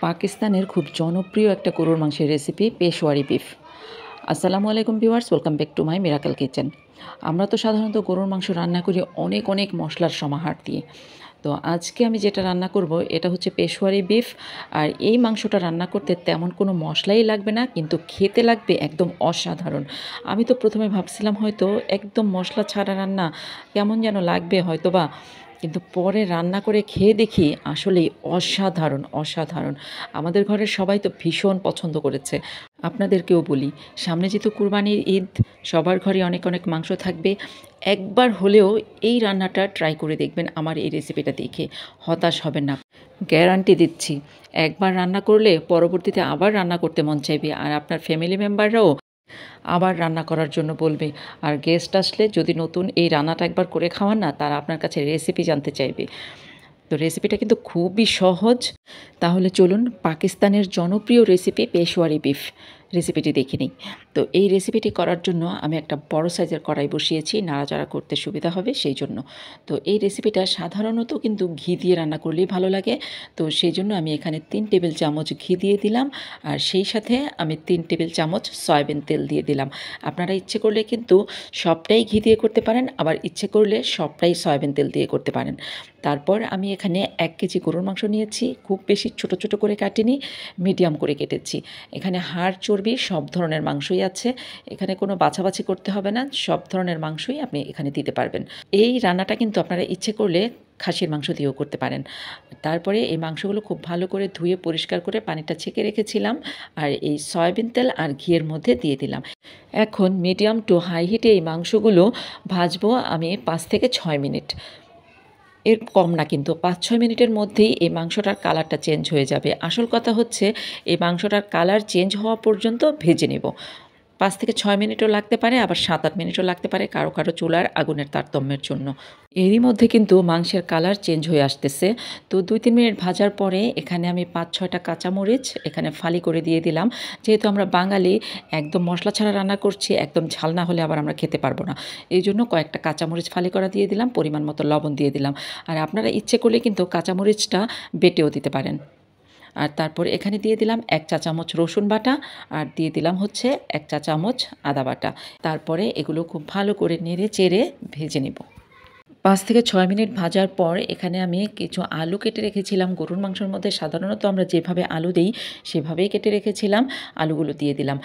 পাকিস্তানের খুব জনপ্রিয় একটা গরুর মাংসের রেসিপি পেশওয়ারি বিফ। আসসালামু আলাইকুম viewers, welcome back to my miracle kitchen. আমরা তো সাধারণত গরুর মাংস রান্না করি অনেক অনেক মশলার সমাহার দিয়ে। তো আজকে আমি যেটা রান্না করব এটা হচ্ছে পেশওয়ারি বিফ। আর এই মাংসটা রান্না করতে তেমন কোনো মশলাই লাগবে না, কিন্তু খেতে লাগবে একদম অসাধারণ। আমি তো প্রথমে ভাবছিলাম হয়তো একদম মশলা ছাড়া রান্না কেমন যেন লাগবে হয়তোবা, কিন্তু পরে রান্না করে খেয়ে দেখি আসলেই অসাধারণ অসাধারণ। আমাদের ঘরের সবাই তো ভীষণ পছন্দ করেছে। আপনাদেরকেও বলি, সামনে যেহেতু কুরবানির ঈদ, সবার ঘরে অনেক অনেক মাংস থাকবে। একবার হলেও এই রান্নাটা ট্রাই করে দেখবেন, আমার এই রেসিপিটা দেখে হতাশ হবেন না, গ্যারান্টি দিচ্ছি। একবার রান্না করলে পরবর্তীতে আবার রান্না করতে মন চাইবে, আর আপনার ফ্যামিলি মেম্বাররাও আবার রান্না করার জন্য বলবে। আর গেস্ট আসলে যদি নতুন এই রান্নাটা একবার করে খাওয়ান না, তারা আপনার কাছে রেসিপি জানতে চাইবে। তো রেসিপিটা কিন্তু খুবই সহজ। তাহলে চলুন পাকিস্তানের জনপ্রিয় রেসিপি পেশওয়ারি বিফ রেসিপিটি দেখে নিই। তো এই রেসিপিটি করার জন্য আমি একটা বড় সাইজের কড়াই বসিয়েছি, নাড়াচাড়া করতে সুবিধা হবে সেই জন্য। তো এই রেসিপিটা সাধারণত কিন্তু ঘি দিয়ে রান্না করলেই ভালো লাগে। তো সেই জন্য আমি এখানে 3 টেবিল চামচ ঘি দিয়ে দিলাম, আর সেই সাথে আমি 3 টেবিল চামচ সয়াবিন তেল দিয়ে দিলাম। আপনারা ইচ্ছে করলে কিন্তু সবটাই ঘি দিয়ে করতে পারেন, আবার ইচ্ছে করলে সবটাই সয়াবিন তেল দিয়ে করতে পারেন। তারপর আমি এখানে 1 কেজি গরুর মাংস নিয়েছি। খুব বেশি ছোট ছোট করে কাটিনি, মিডিয়াম করে কেটেছি। এখানে হাড় চর্বি সব ধরনের মাংসই আছে, এখানে কোনো বাছাবাছি করতে হবে না, সব ধরনের মাংসই আপনি এখানে দিতে পারবেন। এই রান্নাটা কিন্তু আপনারা ইচ্ছে করলে খাসির মাংস দিয়েও করতে পারেন। তারপরে এই মাংসগুলো খুব ভালো করে ধুয়ে পরিষ্কার করে পানিটা ছেঁকে রেখেছিলাম, আর এই সয়াবিন তেল আর ঘিয়ের মধ্যে দিয়ে দিলাম। এখন মিডিয়াম টু হাই হিটে এই মাংসগুলো ভাজবো আমি 5 থেকে 6 মিনিট। এর কম না, কিন্তু 5-6 মিনিটের মধ্যেই এই মাংসটার কালারটা চেঞ্জ হয়ে যাবে। আসল কথা হচ্ছে এই মাংসটার কালার চেঞ্জ হওয়া পর্যন্ত ভেজে নেব। 5 থেকে 6 মিনিটও লাগতে পারে, আবার 7-8 মিনিটও লাগতে পারে কারো কারো চুলার আগুনের তারতম্যের জন্য। এরই মধ্যে কিন্তু মাংসের কালার চেঞ্জ হয়ে আসতেছে। তো 2-3 মিনিট ভাজার পরে এখানে আমি 5-6টা কাঁচামরিচ এখানে ফালি করে দিয়ে দিলাম। যেহেতু আমরা বাঙালি, একদম মশলা ছাড়া রান্না করছি, একদম ঝাল না হলে আবার আমরা খেতে পারবো না। এই জন্য কয়েকটা কাঁচামরিচ ফালি করা দিয়ে দিলাম, পরিমাণ মতো লবণ দিয়ে দিলাম। আর আপনারা ইচ্ছে করলে কিন্তু কাঁচামরিচটা বেটেও দিতে পারেন। আর তারপর এখানে দিয়ে দিলাম 1 চা চামচ রসুন বাটা, আর দিয়ে দিলাম হচ্ছে 1 চা চামচ আদা বাটা। তারপরে এগুলো খুব ভালো করে নেড়ে চেড়ে ভেজে নেব। 5 থেকে 6 মিনিট ভাজার পর এখানে আমি কিছু আলু কেটে রেখেছিলাম। গরুর মাংসের মধ্যে সাধারণত আমরা যেভাবে আলু দিই সেভাবেই কেটে রেখেছিলাম, আলুগুলো দিয়ে দিলাম।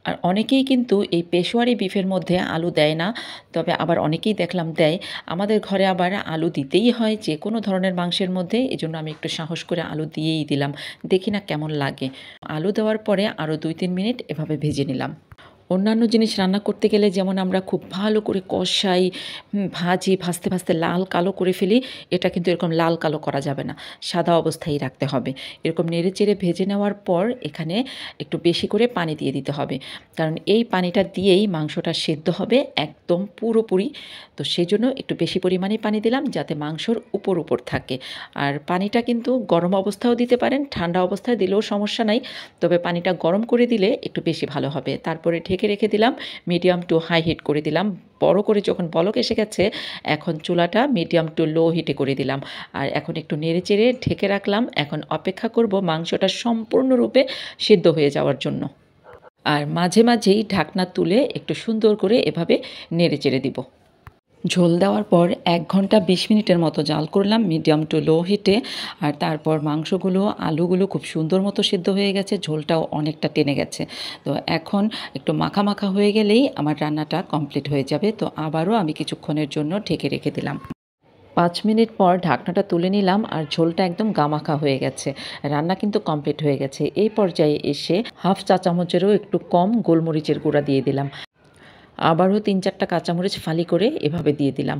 আর অনেকেই কিন্তু এই পেশওয়ারি বিফের মধ্যে আলু দেয় না, তবে আবার অনেকেই দেখলাম দেয়। আমাদের ঘরে আবার আলু দিতেই হয় যে কোনো ধরনের মাংসের মধ্যে, এজন্য আমি একটু সাহস করে আলু দিয়েই দিলাম। দেখি না কেমন লাগে। আলু দেওয়ার পরে আরও 2-3 মিনিট এভাবে ভেজে নিলাম। অন্যান্য জিনিস রান্না করতে গেলে যেমন আমরা খুব ভালো করে কষাই, ভাজি, ভাজতে ভাজতে লাল কালো করে ফেলি, এটা কিন্তু এরকম লাল কালো করা যাবে না, সাদা অবস্থায় রাখতে হবে। এরকম নেড়ে চেড়ে ভেজে নেওয়ার পর এখানে একটু বেশি করে পানি দিয়ে দিতে হবে, কারণ এই পানিটা দিয়েই মাংসটা সেদ্ধ হবে একদম পুরোপুরি। তো সেই জন্য একটু বেশি পরিমাণে পানি দিলাম, যাতে মাংসর উপর উপর থাকে। আর পানিটা কিন্তু গরম অবস্থায়ও দিতে পারেন, ঠান্ডা অবস্থায় দিলেও সমস্যা নাই, তবে পানিটা গরম করে দিলে একটু বেশি ভালো হবে। তারপরে ঢেকে রেখে দিলাম, মিডিয়াম টু হাই হিট করে দিলাম। বড় করে যখন বলক এসে গেছে, এখন চুলাটা মিডিয়াম টু লো হিটে করে দিলাম। আর এখন একটু নেড়ে চেড়ে ঢেকে রাখলাম। এখন অপেক্ষা করব মাংসটা সম্পূর্ণরূপে সিদ্ধ হয়ে যাওয়ার জন্য। আর মাঝে মাঝেই ঢাকনা তুলে একটু সুন্দর করে এভাবে নেড়ে চেড়ে দিব। ঝোল দেওয়ার পর 1 ঘন্টা 20 মিনিটের মতো জাল করলাম মিডিয়াম টু লো হিটে। আর তারপর মাংসগুলো, আলুগুলো খুব সুন্দর মতো সিদ্ধ হয়ে গেছে, ঝোলটাও অনেকটা টেনে গেছে। তো এখন একটু মাখা মাখা হয়ে গেলেই আমার রান্নাটা কমপ্লিট হয়ে যাবে। তো আবারও আমি কিছুক্ষণের জন্য ঢেকে রেখে দিলাম। 5 মিনিট পর ঢাকনাটা তুলে নিলাম, আর ঝোলটা একদম গামাখা হয়ে গেছে। রান্না কিন্তু কমপ্লিট হয়ে গেছে। এই পর্যায়ে এসে হাফ চা চামচেরও একটু কম গোলমরিচের গুঁড়া দিয়ে দিলাম। আবারও 3-4টা কাঁচামরিচ ফালি করে এভাবে দিয়ে দিলাম।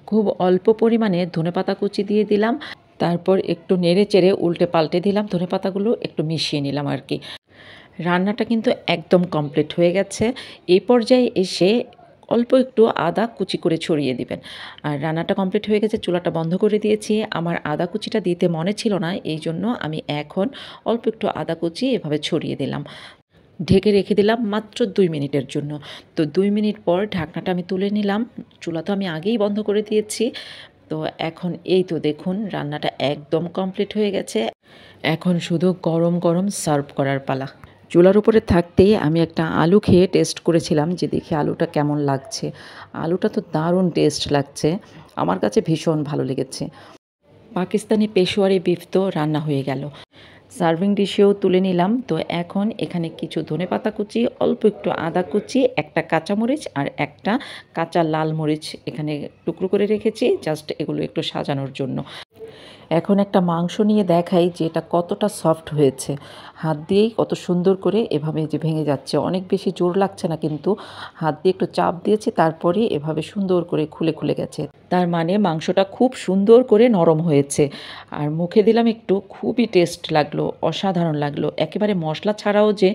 খুব অল্প পরিমাণে ধনেপাতা কুচি দিয়ে দিলাম। তারপর একটু নেড়ে চেড়ে উল্টে পাল্টে দিলাম, ধনেপাতাগুলো একটু মিশিয়ে নিলাম আর কি। রান্নাটা কিন্তু একদম কমপ্লিট হয়ে গেছে। এই পর্যায়ে এসে অল্প একটু আদা কুচি করে ছড়িয়ে দিবেন। আর রান্নাটা কমপ্লিট হয়ে গেছে, চুলাটা বন্ধ করে দিয়েছি। আমার আদা কুচিটা দিতে মনে ছিল না, এই জন্য আমি এখন অল্প একটু আদা কুচি এভাবে ছড়িয়ে দিলাম। ঢেকে রেখে দিলাম মাত্র 2 মিনিটের জন্য। তো 2 মিনিট পর ঢাকনাটা আমি তুলে নিলাম। চুলা তো আমি আগেই বন্ধ করে দিয়েছি। তো এখন এই তো দেখুন রান্নাটা একদম কমপ্লিট হয়ে গেছে। এখন শুধু গরম গরম সার্ভ করার পালা। চুলার উপরে থাকতেই আমি একটা আলু খেয়ে টেস্ট করেছিলাম যে দেখি আলুটা কেমন লাগছে। আলুটা তো দারুণ টেস্ট লাগছে, আমার কাছে ভীষণ ভালো লেগেছে। পাকিস্তানি পেশোয়ারি বিফ তো রান্না হয়ে গেল, সার্ভিং ডিশেও তুলে নিলাম। তো এখন এখানে কিছু ধনেপাতা কুচি, অল্প একটু আদা কুচি, একটা কাঁচামরিচ আর একটা কাঁচা লাল মরিচ এখানে টুকরো করে রেখেছি, জাস্ট এগুলো একটু সাজানোর জন্য। এখন একটা মাংস নিয়ে দেখাই যে এটা কতটা সফট হয়েছে। হাত দিয়েই কত সুন্দর করে এভাবে যে ভেঙে যাচ্ছে, অনেক বেশি জোর লাগছে না, কিন্তু হাত দিয়ে একটু চাপ দিয়েছি তারপরে এভাবে সুন্দর করে খুলে খুলে গেছে। তার মানে মাংসটা খুব সুন্দর করে নরম হয়েছে। আর মুখে দিলাম একটু, খুবই টেস্ট লাগলো, অসাধারণ লাগলো। একেবারে মশলা ছাড়াও যে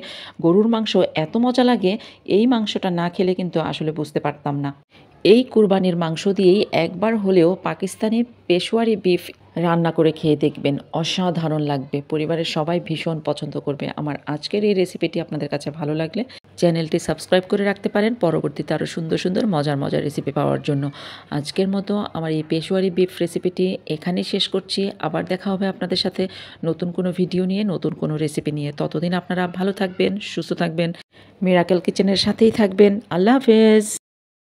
গরুর মাংস এত মজা লাগে, এই মাংসটা না খেলে কিন্তু আসলে বুঝতে পারতাম না। এই কুরবানির মাংস দিয়েই একবার হলেও পাকিস্তানি পেশোয়ারি বিফ রান্না করে খেয়ে দেখবেন, অসাধারণ লাগবে। পরিবারের সবাই ভীষণ পছন্দ করবে। আমার আজকের এই রেসিপিটি আপনাদের কাছে ভালো লাগলে চ্যানেলটি সাবস্ক্রাইব করে রাখতে পারেন পরবর্তীতে আরও সুন্দর সুন্দর মজার মজার রেসিপি পাওয়ার জন্য। আজকের মতো আমার এই পেশোয়ারি বিফ রেসিপিটি এখানেই শেষ করছি। আবার দেখা হবে আপনাদের সাথে নতুন কোনো ভিডিও নিয়ে, নতুন কোনো রেসিপি নিয়ে। ততদিন আপনারা ভালো থাকবেন, সুস্থ থাকবেন, মিরাকেল কিচেনের সাথেই থাকবেন। আল্লাহ হাফেজ।